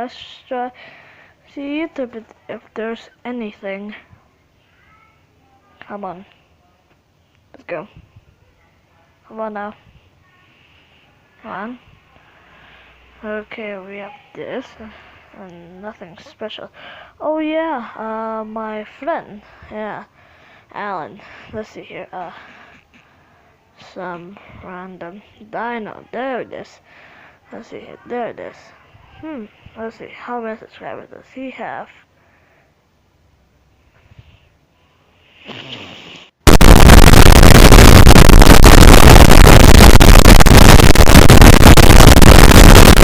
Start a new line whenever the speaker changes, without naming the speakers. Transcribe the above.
let's try see YouTube if there's anything. Come on. Let's go. Come on now. Come on. Okay, we have this. And nothing special. Oh yeah, my friend. Yeah. Alan. Let's see here. Some random dino. There it is. Let's see here. There it is. Let's see. How many subscribers does he have?